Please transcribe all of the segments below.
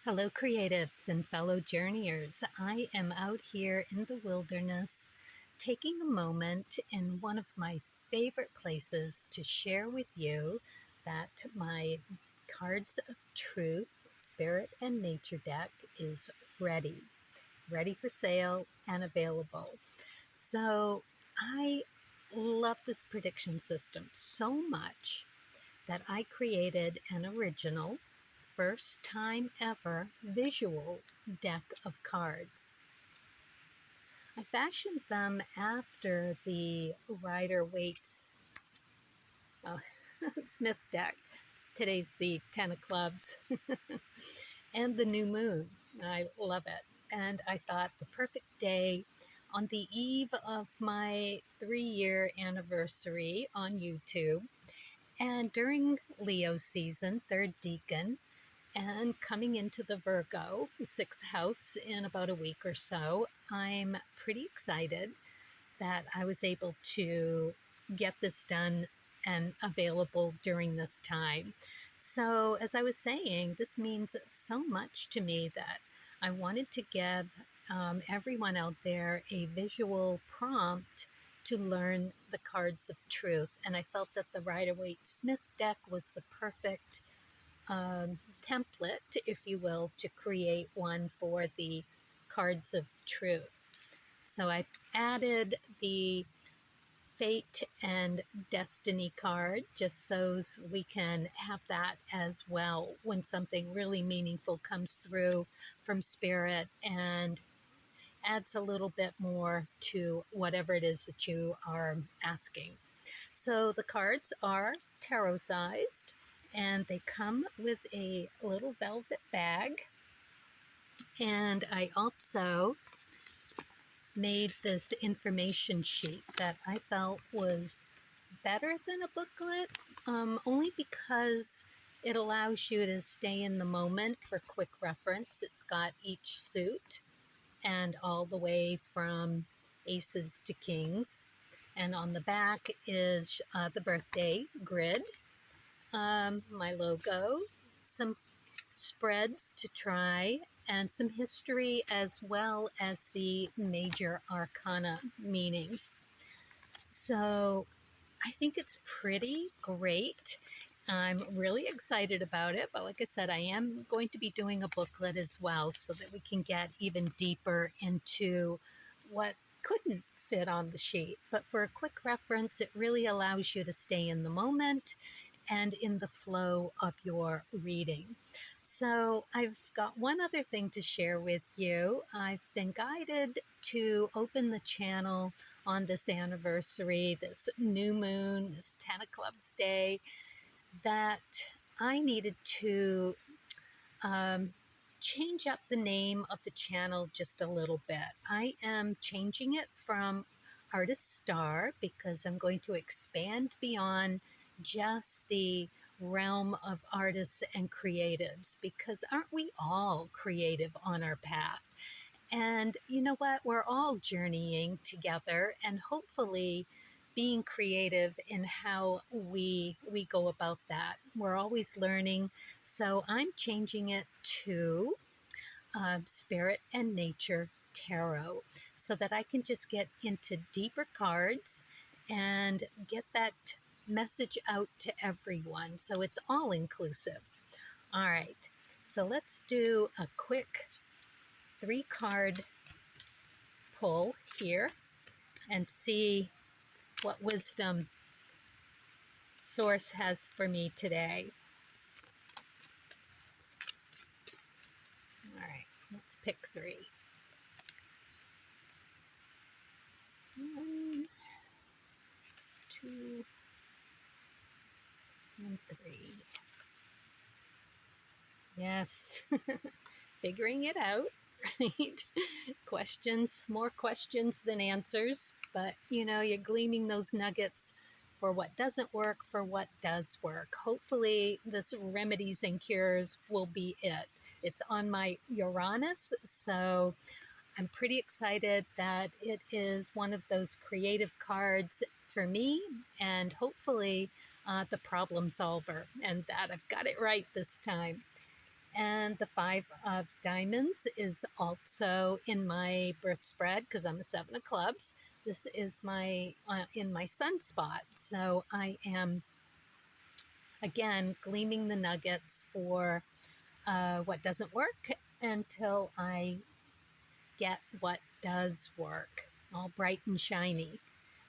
Hello, creatives and fellow journeyers. I am out here in the wilderness taking a moment in one of my favorite places to share with you that my Cards of Truth, Spirit, and Nature deck is ready for sale and available. So I love this prediction system so much that I created an original, first time ever visual deck of cards. I fashioned them after the Rider-Waite's Smith deck. Today's the 10 of clubs and the new moon. I love it. And I thought the perfect day on the eve of my 3-year anniversary on YouTube and during Leo season, third decan, and coming into the Virgo, the 6th house in about a week or so, I'm pretty excited that I was able to get this done and available during this time. So as I was saying, this means so much to me that I wanted to give everyone out there a visual prompt to learn the cards of truth. And I felt that the Rider-Waite-Smith deck was the perfect template, if you will, to create one for the cards of truth. So I added the Fate and Destiny card just so we can have that as well when something really meaningful comes through from Spirit and adds a little bit more to whatever it is that you are asking. So the cards are tarot sized and they come with a little velvet bag. And I also made this information sheet that I felt was better than a booklet, only because it allows you to stay in the moment for quick reference. It's got each suit and all the way from aces to kings. And on the back is the birthday grid, my logo, some spreads to try, and some history as well as the major arcana meaning. So I think it's pretty great. I'm really excited about it, but like I said, I am going to be doing a booklet as well so that we can get even deeper into what couldn't fit on the sheet. But for a quick reference, it really allows you to stay in the moment and in the flow of your reading. So I've got one other thing to share with you. I've been guided to open the channel on this anniversary, this new moon, this 10 of clubs day, that I needed to change up the name of the channel just a little bit. I am changing it from Artist Star because I'm going to expand beyond just the realm of artists and creatives, because aren't we all creative on our path? And you know what? We're all journeying together and hopefully being creative in how we go about that. We're always learning. So I'm changing it to Spirit and Nature Tarot so that I can just get into deeper cards and get that message out to everyone. So it's all inclusive. All right. So let's do a quick 3-card pull here and see what wisdom Source has for me today. All right, let's pick 3. 1, 2, and 3. Yes, figuring it out, right? Questions, more questions than answers, but you know, you're gleaming those nuggets for what doesn't work, for what does work. Hopefully this remedies and cures will be it. It's on my Uranus, so I'm pretty excited that it is one of those creative cards for me, and hopefully the problem solver, and that I've got it right this time. And the Five of Diamonds is also in my birth spread because I'm a Seven of Clubs. This is my in my sunspot. So I am, again, gleaming the nuggets for what doesn't work until I get what does work, all bright and shiny.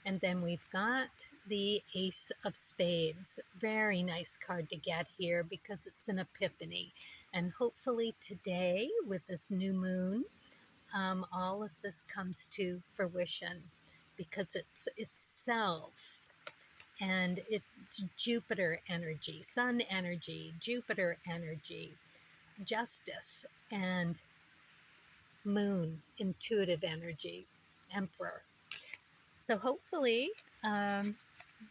And then we've got the Ace of Spades. Very nice card to get here because it's an epiphany. And hopefully today, with this new moon, all of this comes to fruition because it's itself, and it's Jupiter energy, Sun energy, Jupiter energy, justice, and Moon, intuitive energy, Emperor. So hopefully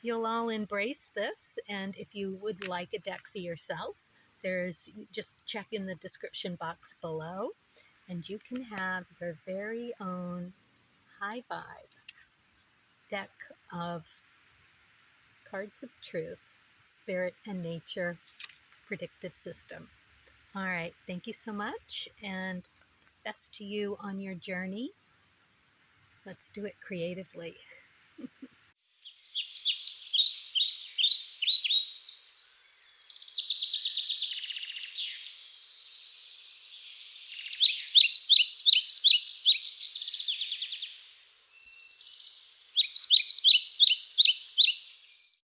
you'll all embrace this. And if you would like a deck for yourself, there's just check in the description box below, and you can have your very own high vibe deck of cards of truth, spirit and nature predictive system. All right, thank you so much, and best to you on your journey. Let's do it creatively.